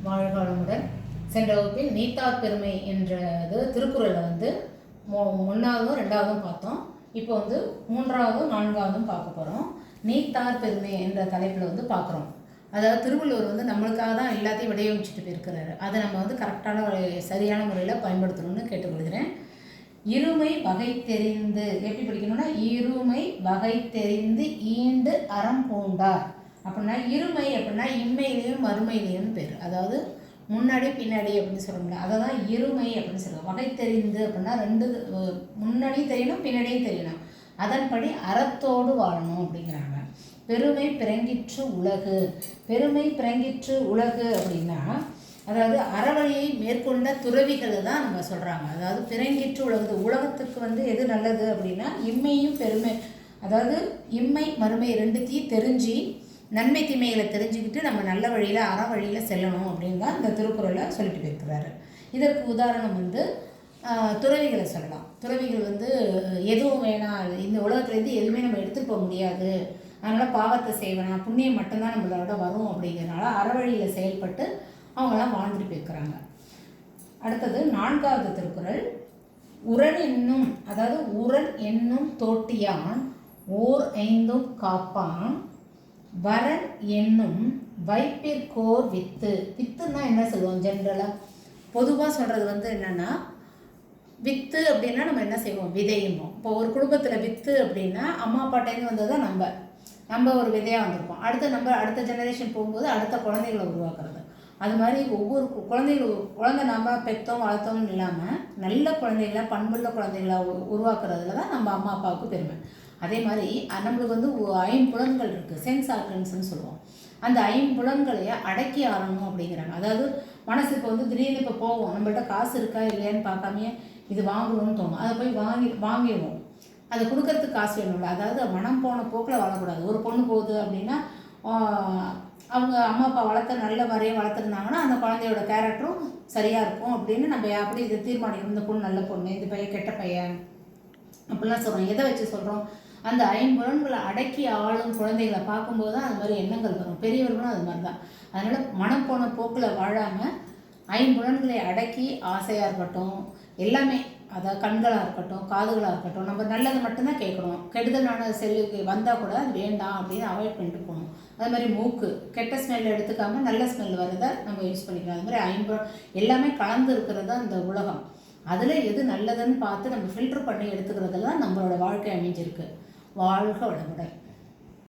வாழ்க வளமுடன். சென்ற வகுப்பில் நீத்தார் பெருமை என்றது திருக்குறளை வந்து ஒன்றாவதும் ரெண்டாவதும் பார்த்தோம். இப்போ வந்து மூன்றாவதும் நான்காவதும் பார்க்க போகிறோம். நீத்தார் பெருமை என்ற தலைப்பில் வந்து பார்க்குறோம். அதாவது திருவள்ளுவர் வந்து நம்மளுக்காக தான் எல்லாத்தையும் வடிவமைச்சிட்டு போயிருக்கிறாரு. அதை நம்ம வந்து கரெக்டான சரியான முறையில் பயன்படுத்தணும்னு கேட்டுக்கொள்கிறேன். இருமை வகை தெரிந்து எப்படி படிக்கணும்னா, இருமை வகை தெரிந்து ஈண்டு அறம் பூண்டார் அப்படின்னா, இருமை அப்படின்னா இம்மையிலையும் மறுமையிலையும் பேர். அதாவது முன்னாடி பின்னாடி அப்படின்னு சொல்ல அதை தான் இருமை அப்படின்னு சொல்லுவாங்க. வகை தெரிந்து அப்படின்னா ரெண்டு, முன்னாடியும் தெரியணும் பின்னாடியும் தெரியணும். அதன்படி அறத்தோடு வாழணும் அப்படிங்கிறாங்க. பெருமை பிறங்கிற்று உலகு. பெருமை பிறங்கிற்று உலகு அப்படின்னா, அதாவது அறவழியை மேற்கொண்ட துறவிகளை தான் நம்ம சொல்கிறாங்க. அதாவது பிறங்கிற்று உலகு, உலகத்துக்கு வந்து எது நல்லது அப்படின்னா இம்மையும் பெருமை, அதாவது இம்மை மறுமை ரெண்டுத்தையும் தெரிஞ்சு நன்மை தீமைகளை தெரிஞ்சுக்கிட்டு நம்ம நல்ல வழியில் அற வழியில் செல்லணும் அப்படின்னு தான் இந்த திருக்குறளை சொல்லிட்டு போயிருக்கிறாரு. இதற்கு உதாரணம் வந்து துறவிகளை சொல்லலாம். துறவிகள் வந்து எதுவும் வேணாம், இந்த உலகத்துலேருந்து எதுவுமே நம்ம எடுத்துகிட்டு போக முடியாது, அதனால் பாவத்தை செய்வேனா, புண்ணியம் மட்டும்தான் நம்மளோட வரும் அப்படிங்கிறனால அறவழியில் செயல்பட்டு அவங்களாம் வாழ்ந்துட்டு போயிருக்கிறாங்க. அடுத்தது நான்காவது திருக்குறள். உரன் என்னும், அதாவது உரன் என்னும் தோட்டியான் ஓர் ஐந்தும் காப்பான் வரன் என்னும் வைப்பிற்கோர் வித்து. வித்துன்னா என்ன சொல்லுவோம், ஜென்ரலாக பொதுவாக சொல்கிறது வந்து என்னென்னா, வித்து அப்படின்னா நம்ம என்ன செய்வோம், விதையுமோ. இப்போ ஒரு குடும்பத்தில் வித்து அப்படின்னா அம்மா அப்பாட்டேருந்து வந்தது தான் நம்ம ஒரு விதையாக வந்திருப்போம். அடுத்த ஜெனரேஷன் போகும்போது அடுத்த குழந்தைகளை உருவாக்குறது. அது மாதிரி ஒவ்வொரு குழந்தை நம்ம பெற்றோம் வளர்த்தோம்னு இல்லாமல் நல்ல குழந்தைகளை, பண்புள்ள குழந்தைகளை உருவாக்குறதுல தான் நம்ம அம்மா அப்பாவுக்கு பெருமை. அதே மாதிரி நம்மளுக்கு வந்து 5 புலன்கள் இருக்குது, சென்ஸ் ஆர்கன்ஸ்ன்னு சொல்லுவோம். அந்த 5 புலன்களையே அடக்கி ஆளணும் அப்படிங்கிறாங்க. அதாவது மனசு இப்போ வந்து திடீர்னு இப்போ போவோம், நம்மள்கிட்ட காசு இருக்கா இல்லையான்னு பார்க்காமையே இது வாங்கணும்னு தோணும், அதை போய் வாங்கிடுவோம். அதை கொடுக்கறதுக்கு காசு வேணும்ல. அதாவது மனம் போன போக்கில் வாழக்கூடாது. ஒரு பொண்ணு போகுது அப்படின்னா அவங்க அம்மா அப்பா நல்ல மாதிரியே வளர்த்துருந்தாங்கன்னா அந்த குழந்தையோட கேரக்டரும் சரியாக இருக்கும் அப்படின்னு நம்ம அப்படி இதை தீர்மானிக்கணும். இந்த பொண்ணு நல்ல பொண்ணு, இந்த பையன் கெட்ட பையன் அப்படிலாம் சொல்கிறோம். எதை வச்சு சொல்கிறோம், அந்த 5 புலன்களை அடக்கி ஆளும் குழந்தைகளை பார்க்கும்போது தான் அது மாதிரி எண்ணங்கள் வரும். பெரியவர்களும் அது மாதிரி தான். அதனால் மனம் போன போக்கில் வாழாமல் 5 புலன்களை அடக்கி ஆசையாக இருக்கட்டும், எல்லாமே, அதாவது கண்களாக இருக்கட்டும், காதுகளாக இருக்கட்டும், நம்ம நல்லது மட்டும்தான் கேட்கணும். கெடுதலான செல்லுக்கு வந்தால் கூட அது வேண்டாம் அப்படின்னு அவாய்ட் பண்ணிட்டு போகணும். அது மாதிரி மூக்கு, கெட்ட ஸ்மெல் எடுத்துக்காமல் நல்ல ஸ்மெல் வரதை நம்ம யூஸ் பண்ணிக்கலாம். அது மாதிரி 5 எல்லாமே கலந்து இருக்கிறது தான் இந்த உலகம். அதில் எது நல்லதுன்னு பார்த்து நம்ம ஃபில்டர் பண்ணி எடுத்துக்கிறதுல தான் நம்மளோட வாழ்க்கை அமைஞ்சிருக்கு. வாழ்க வளமுடன்.